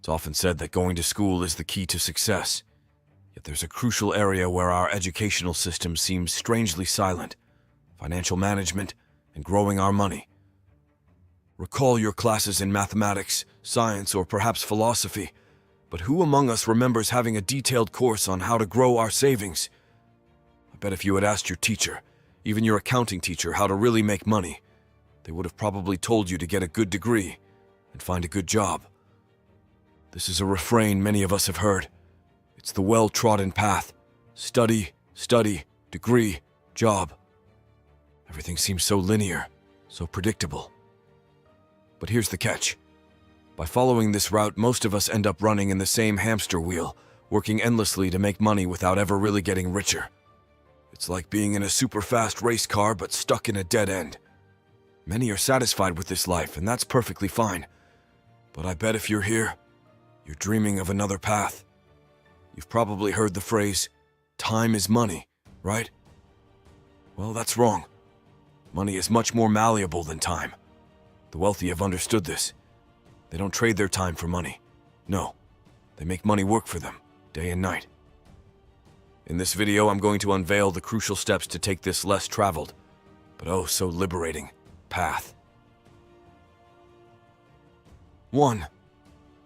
It's often said that going to school is the key to success. Yet there's a crucial area where our educational system seems strangely silent: financial management and growing our money. Recall your classes in mathematics, science, or perhaps philosophy, but who among us remembers having a detailed course on how to grow our savings? I bet if you had asked your teacher, even your accounting teacher, how to really make money, they would have probably told you to get a good degree and find a good job. This is a refrain many of us have heard. It's the well-trodden path: study, study, degree, job. Everything seems so linear, so predictable. But here's the catch. By following this route, most of us end up running in the same hamster wheel, working endlessly to make money without ever really getting richer. It's like being in a super fast race car but stuck in a dead end. Many are satisfied with this life, and that's perfectly fine. But I bet if you're here, you're dreaming of another path. You've probably heard the phrase, "time is money," right? Well, that's wrong. Money is much more malleable than time. The wealthy have understood this. They don't trade their time for money. No, they make money work for them, day and night. In this video, I'm going to unveil the crucial steps to take this less traveled, but oh so liberating, path. 1.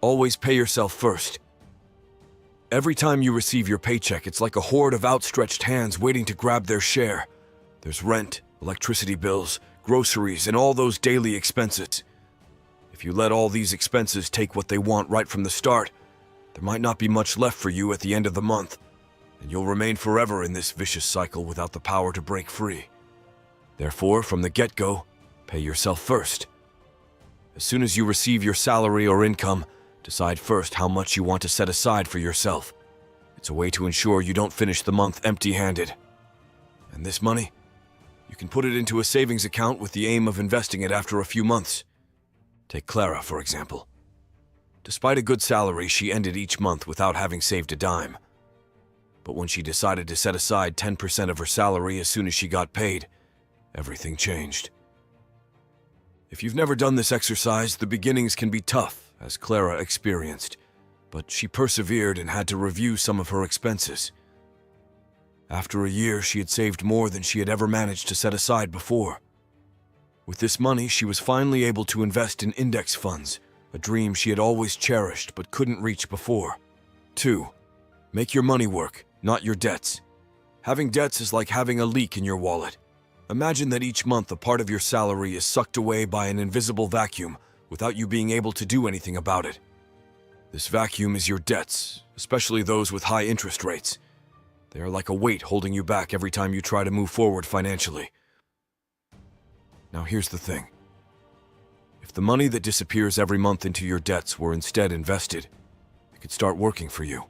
Always pay yourself first. Every time you receive your paycheck, it's like a horde of outstretched hands waiting to grab their share. There's rent, electricity bills, groceries, and all those daily expenses. If you let all these expenses take what they want right from the start, there might not be much left for you at the end of the month, and you'll remain forever in this vicious cycle without the power to break free. Therefore, from the get-go, pay yourself first. As soon as you receive your salary or income, decide first how much you want to set aside for yourself. It's a way to ensure you don't finish the month empty-handed. And this money? You can put it into a savings account with the aim of investing it after a few months. Take Clara, for example. Despite a good salary, she ended each month without having saved a dime. But when she decided to set aside 10% of her salary as soon as she got paid, everything changed. If you've never done this exercise, the beginnings can be tough, as Clara experienced, but she persevered and had to review some of her expenses. After a year, she had saved more than she had ever managed to set aside before. With this money, she was finally able to invest in index funds, a dream she had always cherished but couldn't reach before. 2. Make your money work, not your debts. Having debts is like having a leak in your wallet. Imagine that each month a part of your salary is sucked away by an invisible vacuum without you being able to do anything about it. This vacuum is your debts, especially those with high interest rates. They are like a weight holding you back every time you try to move forward financially. Now here's the thing. If the money that disappears every month into your debts were instead invested, it could start working for you.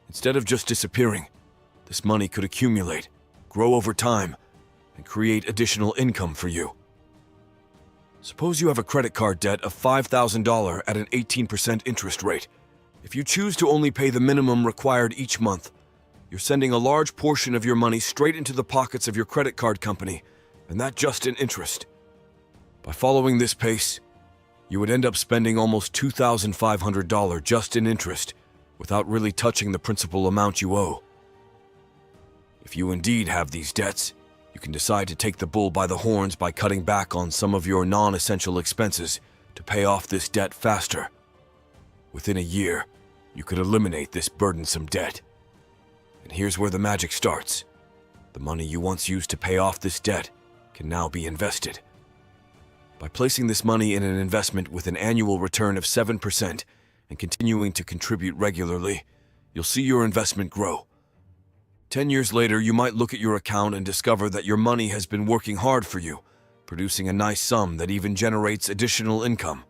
Instead of just disappearing, this money could accumulate, grow over time, and create additional income for you. Suppose you have a credit card debt of $5,000 at an 18% interest rate. If you choose to only pay the minimum required each month, you're sending a large portion of your money straight into the pockets of your credit card company, and that just in interest. By following this pace, you would end up spending almost $2,500 just in interest without really touching the principal amount you owe. If you indeed have these debts, you can decide to take the bull by the horns by cutting back on some of your non-essential expenses to pay off this debt faster. Within a year, you could eliminate this burdensome debt. And here's where the magic starts. The money you once used to pay off this debt can now be invested. By placing this money in an investment with an annual return of 7% and continuing to contribute regularly, you'll see your investment grow. 10 years later, you might look at your account and discover that your money has been working hard for you, producing a nice sum that even generates additional income.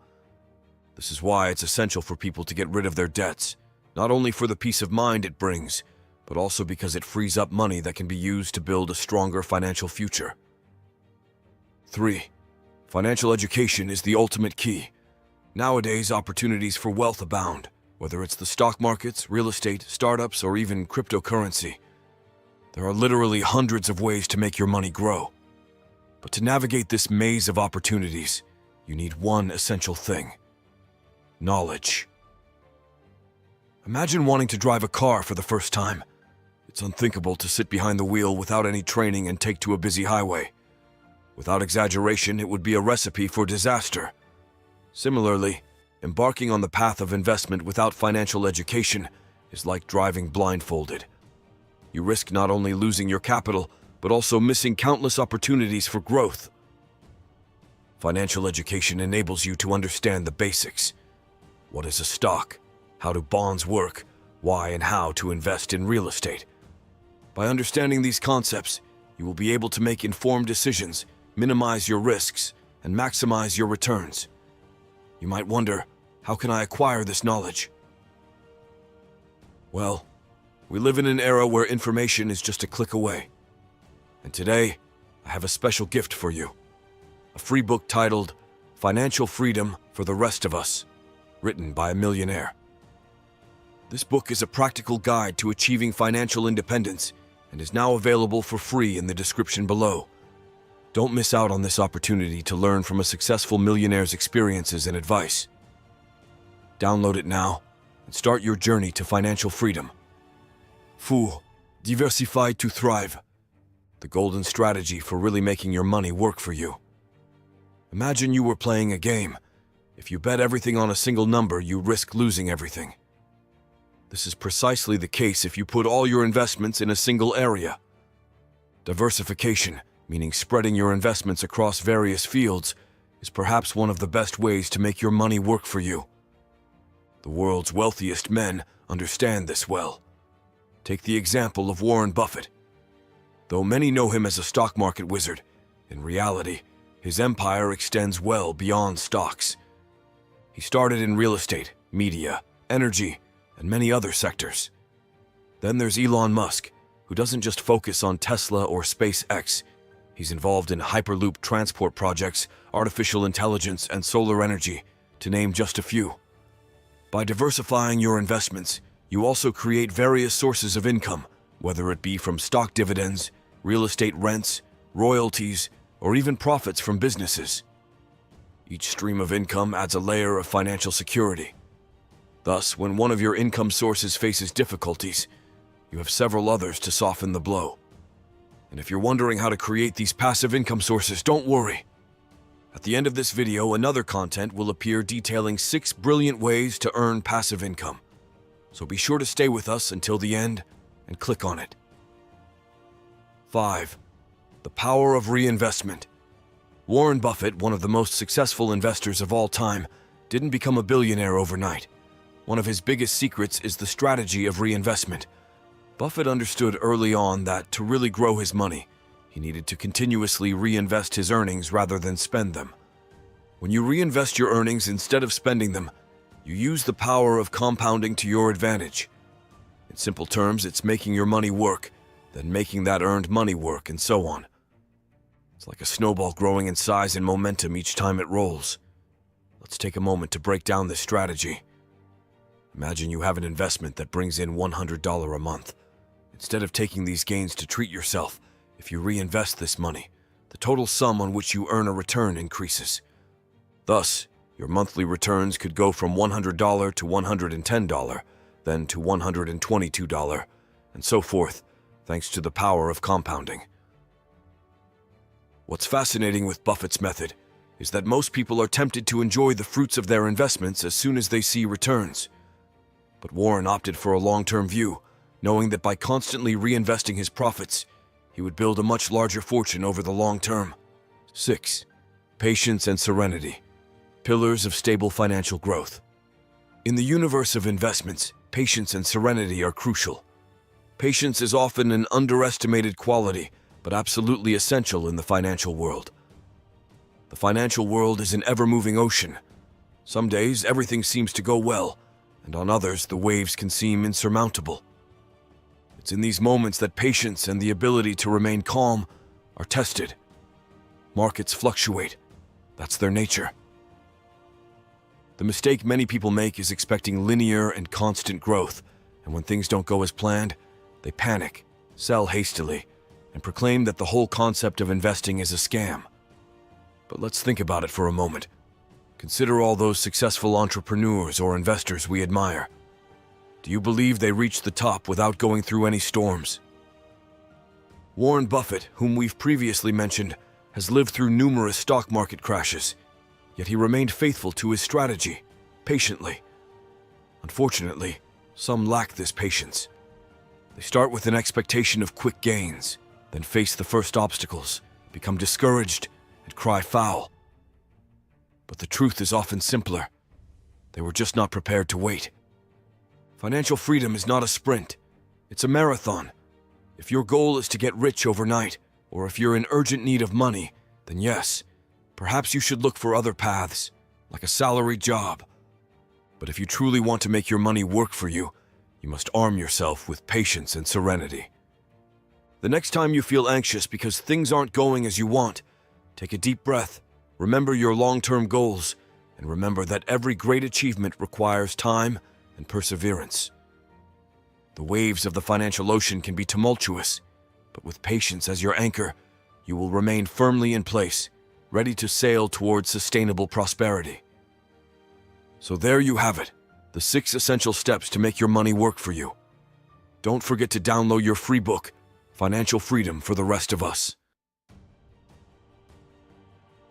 This is why it's essential for people to get rid of their debts, not only for the peace of mind it brings, but also because it frees up money that can be used to build a stronger financial future. 3. Financial education is the ultimate key. Nowadays, opportunities for wealth abound, whether it's the stock markets, real estate, startups, or even cryptocurrency. There are literally hundreds of ways to make your money grow. But to navigate this maze of opportunities, you need one essential thing: knowledge. Imagine wanting to drive a car for the first time. It's unthinkable to sit behind the wheel without any training and take to a busy highway. Without exaggeration, it would be a recipe for disaster. Similarly, embarking on the path of investment without financial education is like driving blindfolded. You risk not only losing your capital, but also missing countless opportunities for growth. Financial education enables you to understand the basics. What is a stock? How do bonds work? Why and how to invest in real estate? By understanding these concepts, you will be able to make informed decisions, minimize your risks, and maximize your returns. You might wonder, how can I acquire this knowledge? Well, we live in an era where information is just a click away. And today, I have a special gift for you. A free book titled Financial Freedom for the Rest of Us, written by a millionaire. This book is a practical guide to achieving financial independence and is now available for free in the description below. Don't miss out on this opportunity to learn from a successful millionaire's experiences and advice. Download it now and start your journey to financial freedom. Fool, diversify to thrive. The golden strategy for really making your money work for you. Imagine you were playing a game. If you bet everything on a single number, you risk losing everything. This is precisely the case if you put all your investments in a single area. Diversification, meaning spreading your investments across various fields, is perhaps one of the best ways to make your money work for you. The world's wealthiest men understand this well. Take the example of Warren Buffett. Though many know him as a stock market wizard, in reality, his empire extends well beyond stocks. He started in real estate, media, energy, and many other sectors. Then there's Elon Musk, who doesn't just focus on Tesla or SpaceX. He's involved in Hyperloop transport projects, artificial intelligence, and solar energy, to name just a few. By diversifying your investments, you also create various sources of income, whether it be from stock dividends, real estate rents, royalties, or even profits from businesses. Each stream of income adds a layer of financial security. Thus, when one of your income sources faces difficulties, you have several others to soften the blow. And if you're wondering how to create these passive income sources, don't worry. At the end of this video, another content will appear detailing 6 brilliant ways to earn passive income. So be sure to stay with us until the end and click on it. 5. The power of reinvestment. Warren Buffett, one of the most successful investors of all time, didn't become a billionaire overnight. One of his biggest secrets is the strategy of reinvestment. Buffett understood early on that to really grow his money, he needed to continuously reinvest his earnings rather than spend them. When you reinvest your earnings instead of spending them, you use the power of compounding to your advantage. In simple terms, it's making your money work, then making that earned money work, and so on. It's like a snowball growing in size and momentum each time it rolls. Let's take a moment to break down this strategy. Imagine you have an investment that brings in $100 a month. Instead of taking these gains to treat yourself, if you reinvest this money, the total sum on which you earn a return increases. Thus, your monthly returns could go from $100 to $110, then to $122, and so forth, thanks to the power of compounding. What's fascinating with Buffett's method is that most people are tempted to enjoy the fruits of their investments as soon as they see returns. But Warren opted for a long-term view, knowing that by constantly reinvesting his profits, he would build a much larger fortune over the long term. 6. Patience and serenity. Pillars of stable financial growth. In the universe of investments, patience and serenity are crucial. Patience is often an underestimated quality, but absolutely essential in the financial world. The financial world is an ever-moving ocean. Some days, everything seems to go well, and on others, the waves can seem insurmountable. It's in these moments that patience and the ability to remain calm are tested. Markets fluctuate. That's their nature. The mistake many people make is expecting linear and constant growth, and when things don't go as planned, they panic, sell hastily, and proclaim that the whole concept of investing is a scam. But let's think about it for a moment. Consider all those successful entrepreneurs or investors we admire. Do you believe they reached the top without going through any storms? Warren Buffett, whom we've previously mentioned, has lived through numerous stock market crashes, yet he remained faithful to his strategy, patiently. Unfortunately, some lack this patience. They start with an expectation of quick gains, then face the first obstacles, become discouraged, and cry foul. But the truth is often simpler. They were just not prepared to wait. Financial freedom is not a sprint. It's a marathon. If your goal is to get rich overnight, or if you're in urgent need of money, then yes, perhaps you should look for other paths, like a salaried job. But if you truly want to make your money work for you, you must arm yourself with patience and serenity. The next time you feel anxious because things aren't going as you want, take a deep breath, remember your long-term goals, and remember that every great achievement requires time and perseverance. The waves of the financial ocean can be tumultuous, but with patience as your anchor, you will remain firmly in place, ready to sail towards sustainable prosperity. So there you have it, the 6 essential steps to make your money work for you. Don't forget to download your free book, Financial Freedom for the Rest of Us.